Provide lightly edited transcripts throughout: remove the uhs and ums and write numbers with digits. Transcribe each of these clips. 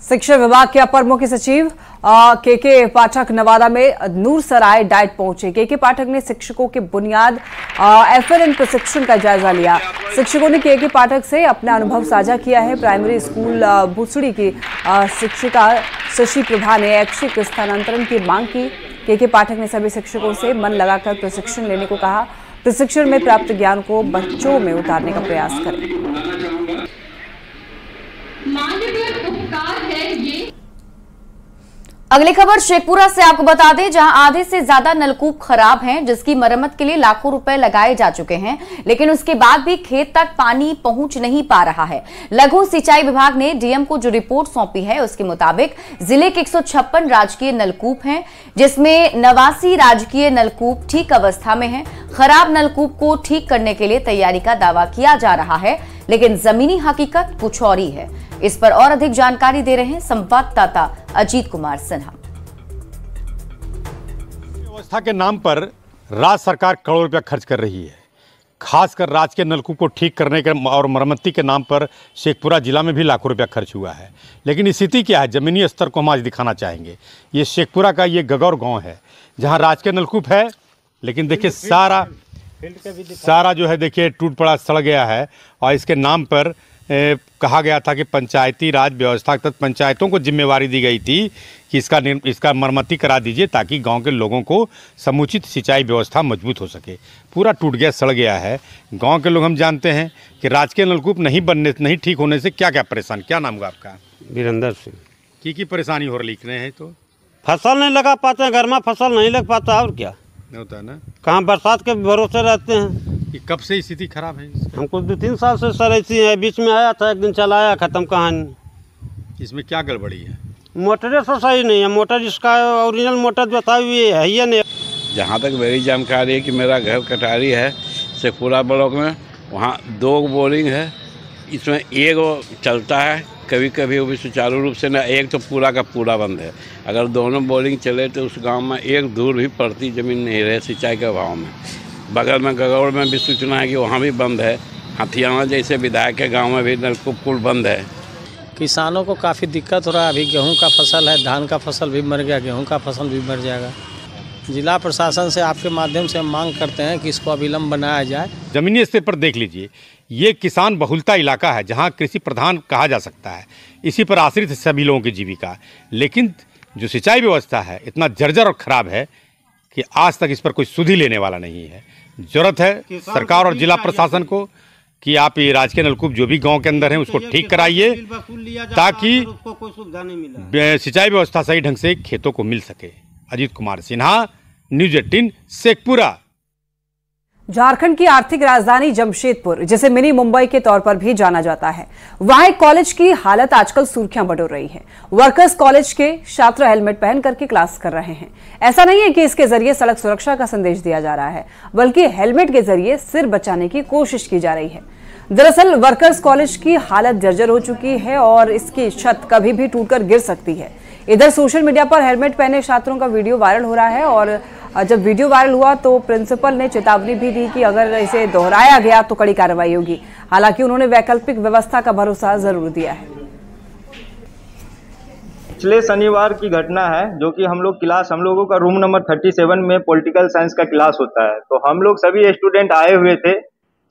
शिक्षा विभाग के अपर मुख्य सचिव के पाठक नवादा में नूरसराय डाइट पहुंचे। के पाठक ने शिक्षकों के बुनियाद एफएलएन प्रशिक्षण का जायजा लिया। शिक्षकों ने के पाठक से अपना अनुभव साझा किया है। प्राइमरी स्कूल भुसड़ी की शिक्षिका शशि प्रभा ने ऐच्छिक स्थानांतरण की मांग की। के पाठक ने सभी शिक्षकों से मन लगाकर प्रशिक्षण लेने को कहा। प्रशिक्षण में प्राप्त ज्ञान को बच्चों में उतारने का प्रयास करें। अगली खबर शेखपुरा से आपको बता दें, जहां आधे से ज्यादा नलकूप खराब हैं, जिसकी मरम्मत के लिए लाखों रुपए लगाए जा चुके हैं, लेकिन उसके बाद भी खेत तक पानी पहुंच नहीं पा रहा है। लघु सिंचाई विभाग ने डीएम को जो रिपोर्ट सौंपी है, उसके मुताबिक जिले के 156 राजकीय नलकूप हैं, जिसमें 89 राजकीय नलकूप ठीक अवस्था में हैं। खराब नलकूप को ठीक करने के लिए तैयारी का दावा किया जा रहा है, लेकिन जमीनी हकीकत कुछ और ही है। इस पर और अधिक जानकारी दे रहे हैं संवाददाता अजीत कुमार सिन्हा। व्यवस्था के नाम पर राज्य सरकार करोड़ों रुपया खर्च कर रही है। खासकर राज्य के नलकूप को ठीक करने के और मरम्मती के नाम पर शेखपुरा जिला में भी लाखों रुपया खर्च हुआ है। लेकिन स्थिति क्या है, जमीनी स्तर को हम आज दिखाना चाहेंगे। ये शेखपुरा का ये गगौर गांव है, जहां राज्य के नलकूप है, लेकिन देखिए सारा जो है देखिए टूट पड़ा सड़ गया है। और इसके नाम पर कहा गया था कि पंचायती राज व्यवस्था तक पंचायतों को जिम्मेवारी दी गई थी कि इसका मरम्मती करा दीजिए, ताकि गांव के लोगों को समुचित सिंचाई व्यवस्था मजबूत हो सके। पूरा टूट गया, सड़ गया है। गांव के लोग हम जानते हैं कि राजकीय नलकूप नहीं ठीक होने से क्या क्या परेशान। क्या नाम हुआ आपका? वीरेंद्र सिंह। की परेशानी हो रही है? तो फसल नहीं लगा पाते हैं, घर में फसल नहीं लग पाता, और क्या होता है ना, कहाँ बरसात के भरोसे रहते हैं। कि कब से स्थिति खराब है? हमको 2-3 साल से सर ऐसी है। बीच में आया था, एक दिन चलाया, खत्म कहानी। इसमें क्या गड़बड़ी है? मोटरें तो सही नहीं है। मोटर इसका ओरिजिनल मोटर जो था ये है ही नहीं। जहाँ तक मेरी जानकारी है कि मेरा घर कटारी है शेखपुरा ब्लॉक में, वहाँ 2 बोरिंग है। इसमें एक चलता है कभी कभी, वो भी सुचारू रूप से ना, एक तो पूरा का पूरा बंद है। अगर दोनों बोरिंग चले तो उस गांव में एक दूर भी पड़ती ज़मीन नहीं रहे सिंचाई के अभाव में। बगल में गगौड़ में भी सूचना है कि वहाँ भी बंद है। हथियाना जैसे विधायक के गांव में भी नलकूप पुल बंद है। किसानों को काफ़ी दिक्कत हो रहा है। अभी गेहूं का फसल है, धान का फसल भी मर गया, गेहूं का फसल भी मर जाएगा। जिला प्रशासन से आपके माध्यम से हम मांग करते हैं कि इसको अविलंब बनाया जाए। जमीनी स्तर पर देख लीजिए, ये किसान बहुलता इलाका है, जहाँ कृषि प्रधान कहा जा सकता है। इसी पर आश्रित सभी लोगों की जीविका। लेकिन जो सिंचाई व्यवस्था है इतना जर्जर और ख़राब है कि आज तक इस पर कोई सुधि लेने वाला नहीं है। जरूरत है सरकार और जिला प्रशासन को कि आप ये राजकीय नलकूप जो भी गांव के अंदर हैं उसको ठीक कराइए, ताकि सिंचाई व्यवस्था सही ढंग से खेतों को मिल सके। अजीत कुमार सिन्हा, न्यूज़ 18 शेखपुरा। झारखंड की आर्थिक राजधानी जमशेदपुर, जिसे मिनी मुंबई के तौर पर भी जाना जाता है, वहां एक कॉलेज की हालत आजकल सुर्खियां बटोर रही है। वर्कर्स कॉलेज के छात्र हेलमेट पहन करके क्लास कर रहे हैं। ऐसा नहीं है कि इसके जरिए सड़क सुरक्षा का संदेश दिया जा रहा है, बल्कि हेलमेट के जरिए सिर बचाने की कोशिश की जा रही है। दरअसल वर्कर्स कॉलेज की हालत जर्जर हो चुकी है और इसकी छत कभी भी टूटकर गिर सकती है। इधर सोशल मीडिया पर हेलमेट पहने छात्रों का वीडियो वायरल हो रहा है, और जब वीडियो वायरल हुआ तो प्रिंसिपल ने चेतावनी भी दी कि अगर इसे दोहराया गया तो कड़ी कार्रवाई होगी। हालांकि उन्होंने वैकल्पिक व्यवस्था का भरोसा जरूर दिया है। पिछले शनिवार की घटना है, जो कि हम लोगों का रूम नंबर 37 में पॉलिटिकल साइंस का क्लास होता है। तो हम लोग सभी स्टूडेंट आए हुए थे।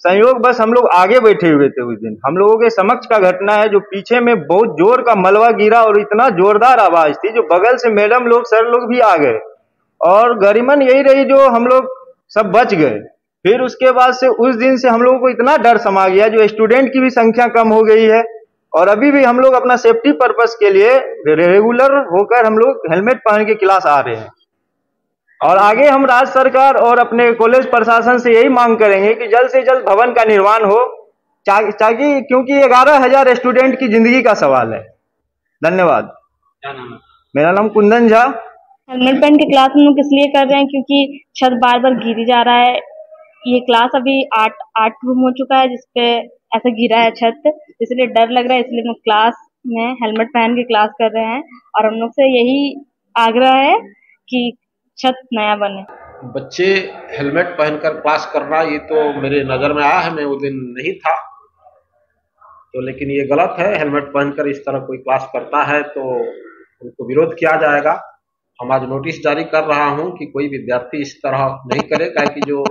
संयोग बस हम लोग आगे बैठे हुए थे। उस दिन हम लोगों के समक्ष का घटना है, जो पीछे में बहुत जोर का मलबा गिरा और इतना जोरदार आवाज थी, जो बगल से मैडम लोग, सर लोग भी आ गए, और गरिमन यही रही जो हम लोग सब बच गए। फिर उसके बाद से उस दिन से हम लोगों को इतना डर समा गया, जो स्टूडेंट की भी संख्या कम हो गई है। और अभी भी हम लोग अपना सेफ्टी पर्पस के लिए रेगुलर होकर हम लोग हेलमेट पहन के क्लास आ रहे हैं। और आगे हम राज्य सरकार और अपने कॉलेज प्रशासन से यही मांग करेंगे कि जल्द से जल्द भवन का निर्माण हो, ताकि क्योंकि 11,000 स्टूडेंट की जिंदगी का सवाल है। धन्यवाद। क्या नाम है? मेरा नाम कुंदन झा। हेलमेट पहन के क्लास हम लोग इसलिए कर रहे हैं क्योंकि छत बार बार गिरी जा रहा है। ये क्लास अभी 8 रूम हो चुका है जिसपे ऐसा गिरा है छत, इसलिए डर लग रहा है। इसलिए हम लोग क्लास में हेलमेट पहन के क्लास कर रहे हैं, और हम लोग से यही आग्रह है कि छत नया बने। बच्चे हेलमेट पहनकर क्लास करना, ये तो मेरे नजर में आया है। मैं वो दिन नहीं था, तो लेकिन ये गलत है। हेलमेट पहनकर इस तरह कोई क्लास करता है तो उनको विरोध किया जाएगा। हम आज नोटिस जारी कर रहा हूं कि कोई विद्यार्थी इस तरह नहीं करे, क्या कि जो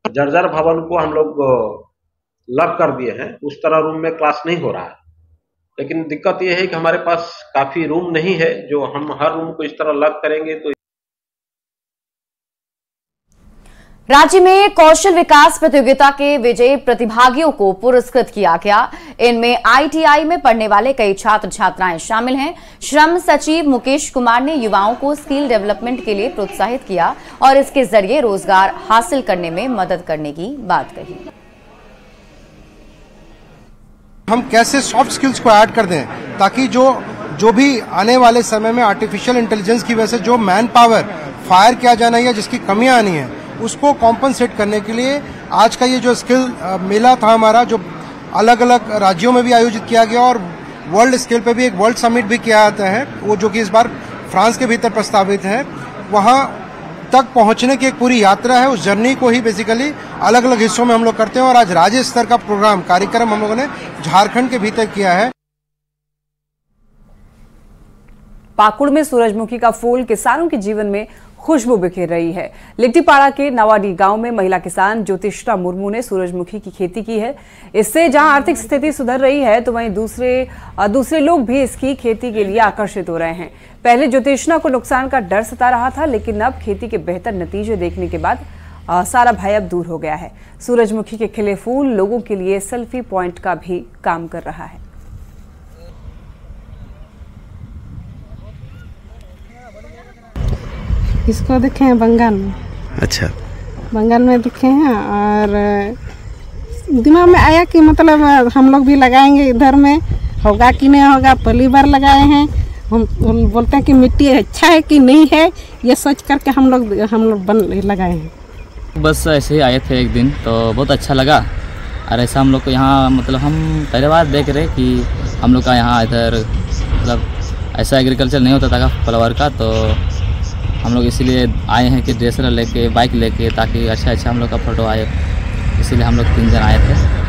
जर्जर भवन को हम लोग लॉक कर दिए हैं उस तरह रूम में क्लास नहीं हो रहा है। लेकिन दिक्कत यह है कि हमारे पास काफी रूम नहीं है, जो हम हर रूम को इस तरह लॉक करेंगे तो। राज्य में कौशल विकास प्रतियोगिता के विजयी प्रतिभागियों को पुरस्कृत किया गया। इनमें आईटीआई में पढ़ने वाले कई छात्र छात्राएं शामिल हैं। श्रम सचिव मुकेश कुमार ने युवाओं को स्किल डेवलपमेंट के लिए प्रोत्साहित किया और इसके जरिए रोजगार हासिल करने में मदद करने की बात कही। हम कैसे सॉफ्ट स्किल्स को ऐड कर दें ताकि जो भी आने वाले समय में आर्टिफिशियल इंटेलिजेंस की वजह से जो मैन पावर फायर किया जाना या जिसकी कमियां आनी है उसको कॉम्पनसेट करने के लिए आज का ये जो स्किल मेला था हमारा, जो अलग अलग राज्यों में भी आयोजित किया गया और वर्ल्ड स्केल पे भी एक वर्ल्ड समिट भी किया जाता है, वो जो कि इस बार फ्रांस के भीतर प्रस्तावित है। वहाँ तक पहुँचने की एक पूरी यात्रा है। उस जर्नी को ही बेसिकली अलग अलग हिस्सों में हम लोग करते हैं और आज राज्य स्तर का प्रोग्राम कार्यक्रम हम लोगों ने झारखंड के भीतर किया है। पाकुड़ में सूरजमुखी का फूल किसानों के जीवन में खुशबू बिखेर रही है। लिट्टीपाड़ा के नवाडी गांव में महिला किसान ज्योतिषा मुर्मू ने सूरजमुखी की खेती की है। इससे जहां आर्थिक स्थिति सुधर रही है तो वहीं दूसरे लोग भी इसकी खेती के लिए आकर्षित हो रहे हैं। पहले ज्योतिषा को नुकसान का डर सता रहा था, लेकिन अब खेती के बेहतर नतीजे देखने के बाद सारा भय अब दूर हो गया है। सूरजमुखी के खिले फूल लोगों के लिए सेल्फी पॉइंट का भी काम कर रहा है। इसको देखे हैं बंगाल में। अच्छा, बंगाल में देखे हैं और दिमाग में आया कि मतलब हम लोग भी लगाएंगे, इधर में होगा कि नहीं होगा। पहली बार लगाए हैं, हम बोलते हैं कि मिट्टी अच्छा है कि नहीं है, ये सोच करके हम लोग लगाए हैं। बस ऐसे ही आए थे एक दिन तो बहुत अच्छा लगा और ऐसा हम लोग को यहाँ मतलब हम पहले बार देख रहे कि हम लोग का यहाँ इधर मतलब ऐसा एग्रीकल्चर नहीं होता था फ्लावर का, तो हम लोग इसीलिए आए हैं कि ड्रेसर लेके बाइक लेके ताकि अच्छा हम लोग का फोटो आए, इसीलिए हम लोग 3 जन आए थे।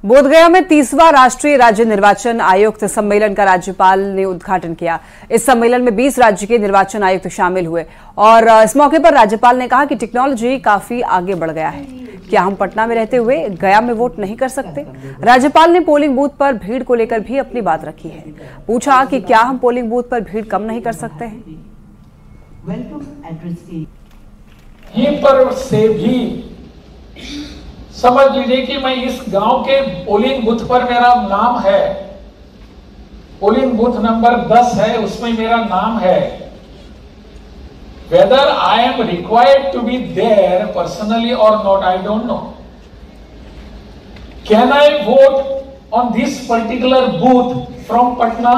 बोधगया में 30वां राष्ट्रीय राज्य निर्वाचन आयुक्त सम्मेलन का राज्यपाल ने उद्घाटन किया। इस सम्मेलन में 20 राज्य के निर्वाचन आयुक्त शामिल हुए और इस मौके पर राज्यपाल ने कहा कि टेक्नोलॉजी काफी आगे बढ़ गया है। क्या हम पटना में रहते हुए गया में वोट नहीं कर सकते? राज्यपाल ने पोलिंग बूथ पर भीड़ को लेकर भी अपनी बात रखी है। पूछा कि क्या हम पोलिंग बूथ पर भीड़ कम नहीं कर सकते हैं? ये पर से भी समझ लीजिए कि मैं इस गांव के पोलिंग बूथ पर मेरा नाम है, पोलिंग बूथ नंबर 10 है, उसमें मेरा नाम है। Whether I am required to be there personally और not, I don't know. Can I vote on this particular booth from Patna?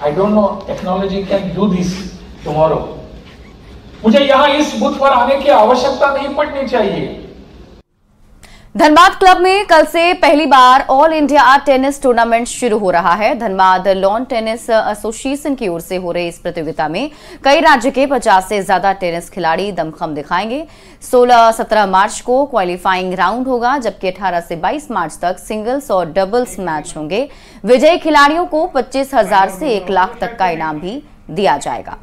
I don't know, technology can do this tomorrow. मुझे यहाँ इस booth पर आने की आवश्यकता नहीं पड़नी चाहिए। धनबाद क्लब में कल से पहली बार ऑल इंडिया टेनिस टूर्नामेंट शुरू हो रहा है। धनबाद लॉन टेनिस एसोसिएशन की ओर से हो रही इस प्रतियोगिता में कई राज्य के 50 से ज्यादा टेनिस खिलाड़ी दमखम दिखाएंगे। 16-17 मार्च को क्वालिफाइंग राउंड होगा, जबकि 18 से 22 मार्च तक सिंगल्स और डबल्स मैच होंगे। विजयी खिलाड़ियों को 25,000 से 1 लाख तक का इनाम भी दिया जाएगा।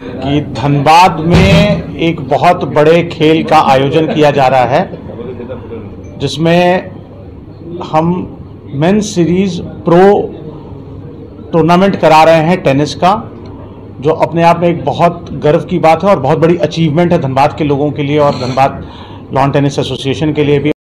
कि धनबाद में एक बहुत बड़े खेल का आयोजन किया जा रहा है, जिसमें हम मेंस सीरीज प्रो टूर्नामेंट करा रहे हैं टेनिस का, जो अपने आप में एक बहुत गर्व की बात है और बहुत बड़ी अचीवमेंट है धनबाद के लोगों के लिए और धनबाद लॉन टेनिस एसोसिएशन के लिए भी।